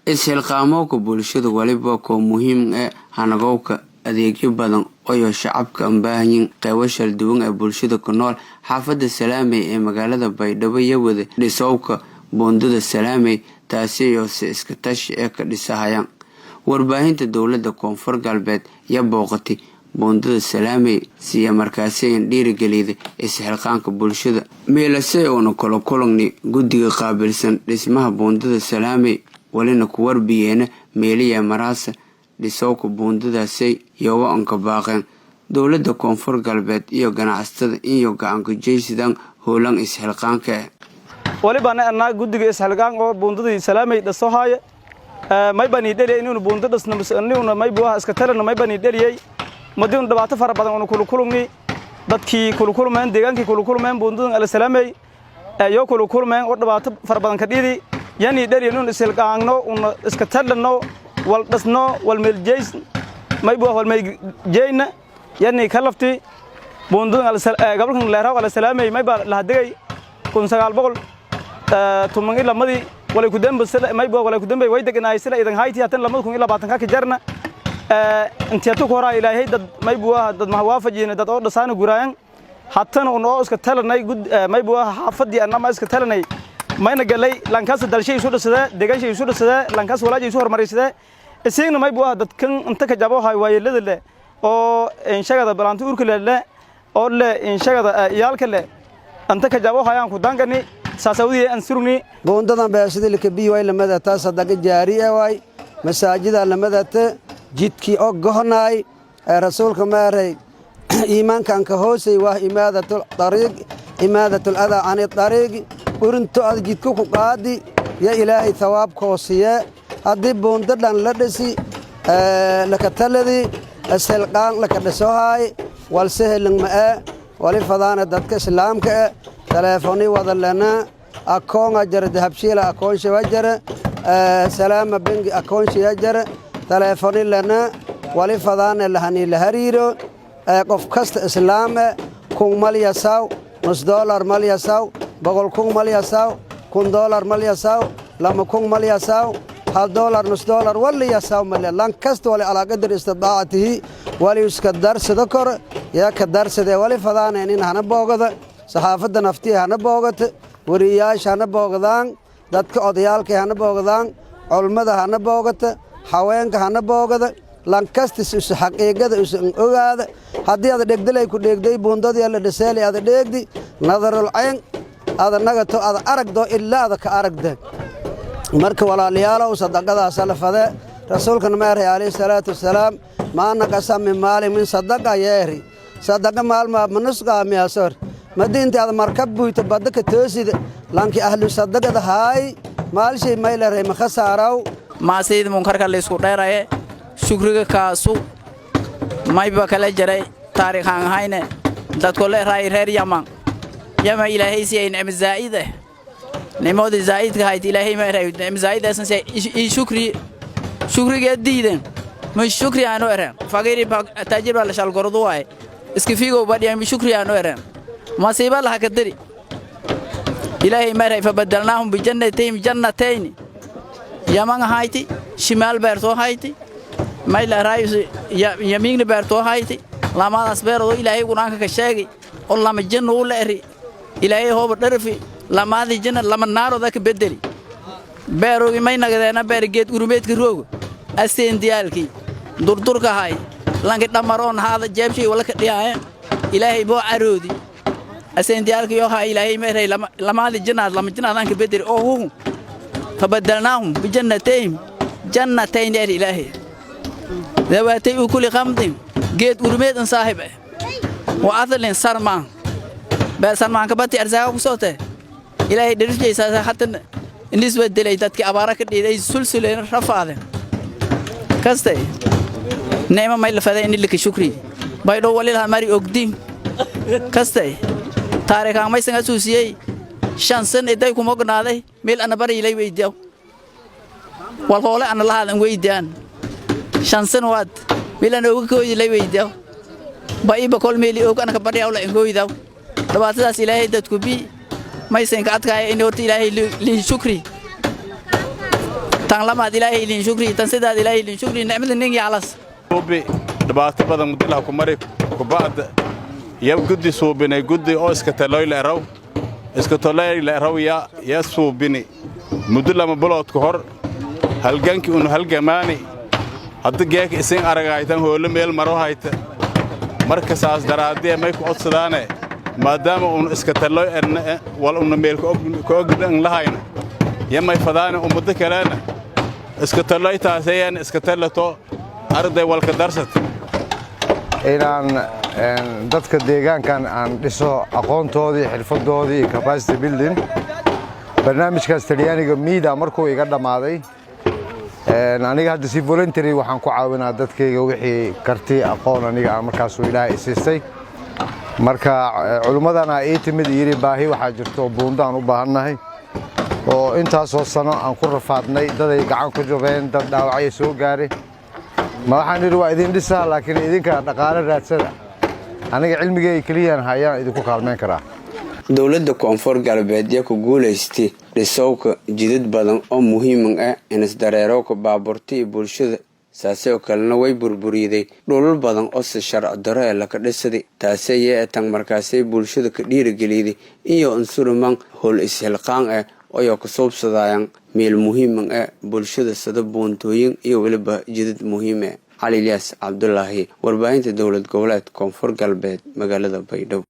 isxilqaamoka bulshada waliba ko muhiim ah hanagowka adeegyo badan oo shacabka u baahan yihiin qaybo shal duwan ee bulshada ku nool xaafadda Salaamay ee magaalada Baydhabo iyo wada dhisowka Buundada Salaamay taasi oo si iska tashi ee ka dhisahayaan warbaahinta dawladda Koonfur Galbeed iyo booqatay Buundada Salaamay si markaasi in dhiirigeliyay isxilqaanka bulshada meelasay oo kala kulani Gudiga qaabilsan dhismaha Buundada Salaamay walina ku warbiyeena meeliya maraasa dhisowka buundadaasay iyo anka baaqeen dawladda Koonfur Galbeed iyo ganacsatada iyo gacan ku jeesidan hoolan isxilqaanka waliba ana Gudiga isxilqaan oo Buundada Salaamay dhisohaya may bani dhaliyay inuu buundada dhisnaa may buuha iska talana may bani dhaliyay madin dhibaato fara badan oo kulkulumni dadkii kulkulmeen deegaankii kulkulmeen Buundada Salaamay ayo kulkulmeen oo dhibaato fara badan ka dhidi yani dhaliyay inuu isxilqaanno oo iska talano wal dhisno wal meljeys may buuha wal meejeyna yani kalafti Buundada gobolkan leeraha Salaamay may ba la hadagay 1900 tumangi lamadi wala ku dambeysay may boo wala ku dambeeyay way deganay sida idan hayti hatan 2020 ka jarna inta ku hora ilaahay dad may boo dad ma waafajina dad oo dhasana guraan hatan oo iska talanay may boo xaafadii anama iska talanay mayna galay lankaas dalshay soo dhasada deeganshay soo dhasada lankaas walaaji soo hormarisay isagna may boo dad kan inta ka jabo hay waayelada le oo in shaqada balaantu urka le oo le in shaqada iyalka le anta ka jabo hayaan ku dangani saasawdi aan surni Buundadan beesida likabi way lamada taas sadaqa jaari ah way masaajida lamada jidkii oo go'nay rasuulka maaray iimaankan ka hoosay waa imaadatul adha aan tariiq urinto ad jidku ku qaadi ya ilaahay thawaabko siiye hadii buundadan la dhisi la ka taladi ashalqaan la ka dhisohay wal sahlan ma wali fadaana dadka islaamka تلفوني وضلنا أكون أجر ذهب شيلا أكون شواجر سلام بنج أكون شواجر تلفوني لنا ولي فضان لهني لهريرو قف كست إسلام كون ماليا ساو $1 ماليا ساو بقول كون ماليا ساو كون $1 ماليا ساو لما كون ماليا ساو $1 $2 ولا يساو ماليا لان كست ولي على قدر استطاعته ولي يسكدر سذكر يا كدر سذ ولي فضان إن هنا بوجد saxaafadda naftiha hana boogata wariyaasha hana boogdaan dadka odayaalka hana boogdaan culmada hana boogata haweenka hana boogada lankastis is xaqiiqada is ogaada hadii aad dhegdalay ku dhegday buundadii la dhisay aad dhegdi nadarul ayn aad nagato aad aragdo ilaa aad ka aragda marka walaalayaal sadaqada salafada rasuulka nabi alayhi salaatu wasalaam ma naqasam maali min sadaqa yeeri sadaqa maalma manusqa miyaasar مدينتي هذا مركب بيت بدك توسيد لانك أهل صدقة هاي مالشي ما يلره مخسارو ما سيد منكر كله يسكت رأيه شكرك كاسو ما يبقى كله جري تاريخ عن هاينه تدخل رأي رأي يما إلهي سين أم زائدة نمود زائد كهاي إلهي ما رأي أم زائدة سنسي شكري جديدة مش شكري عنو إرم فقيري تاجر ولا شال قرضوه إسكفيجو بدي أم شكري عنو إرم ما سيبا لها كدري إلهي مرحي فبدلناهم جنتين يمان هايتي شمال بيرتو هايتي ما إلا رايس يمين بيرتو هايتي لما أصبروا إلهي قرانك كشاقي والله مجنة ولا إري إلهي هو بطرفي لما هذه جنة لما النار ذاك بدري بيرو ما ينقذنا بيرجيت قرميت كروج أستين ديالكي دور كهاي لانك تمرون هذا جاب شيء ولا كدياه إلهي بو عرودي أسين ديالك يوها إلهي مهري لما هذه الجنة لما الجنة ذاك بدري أوه فبدلناهم جنتين يا إلهي ذواتي وكل غمض جيت ورميت صاحبه وأثل سرمان بس سرمان كبتي أرزاق وصوته إلهي درجة إساسا حتى النسبة دليل تتك أبارك إلهي سلسلة رفع ذا كستي نعم ما يلفظ إني لك شكري بايدو وليلها ماري أقدم كستي تاريخ عام يسنع سوسيي شانسن إداي كم أقناده ميل أنا بري لي ويديو والله أنا الله أنا ويديان شانسن واد ميل أنا وكوي لي ويديو باي بقول ميلي أوك أنا كبري أولا إنكو ويديو لبعض الناس إلهي تكوبي ما يسنع أتكاي إنه إلهي لي شكري لما إلهي لين شكري تنسداد إلهي لين شكري نعمل النجي علىs صوبي دبعت بدن مدلها كمرك وبعد يا جدي صوبني جدي أو إسكتلوي لأرو إسكتلوي لأرو يا صوبني مدلها مبلغ كهر هالجنك إنه هالجماني هاد جاك إسين أرجعيتهم هو اللي ميل مروهايت مركز أص درادية ما يكون أصلانه ما دام إنه إسكتلوي إن ولا إنه ميل كأجن لهاين يما يفضانه ومدكلانه إسكتلوي تاسيان إسكتلتو أرضي والكدرست inaan dadka deegaankan aan dhiso aqoontoodii xirfadoodii capacity building barnaamijkaas Talyaaniga miida markuu iga dhamaaday aniga hadda si voluntary waxaan ku caawinaa dadkayga wixii karti aqoon aniga aan markaas Ilaahay siistay marka culimadana ay timid yiri baahi waxa jirto buundaan u baahanahay oo intaas oo sano aan ku rafaadnay dad ay gacan ku jabeen dad dhaawacay soo gaaray ما waxaan idin waa idin dhisaa laakiin idinka dhaqaale raadsada aniga cilmigay kaliyan hayaan idinku kaalmeyn karaa dawladda koonfur galbeed ku guuleystay dhisowka jidad badan oo muhiim ah in isdareerowka baaburtii bulshada saasoo kalena way burburiday dhulal badan oo si sharci darro ah la ka dhisay taasoo ay tan markaasay bulshada ka dhiirigeliyay iyo unsurman hol ishilqaan ah oo ka soobsadayaan meel muhiim ah bulshada sida buuntooyin iyo waliba jidad muhiim ah علي الياس عبد الله warbaahinta dawlad goboleed koonfur galbeed magaalada Baydhabo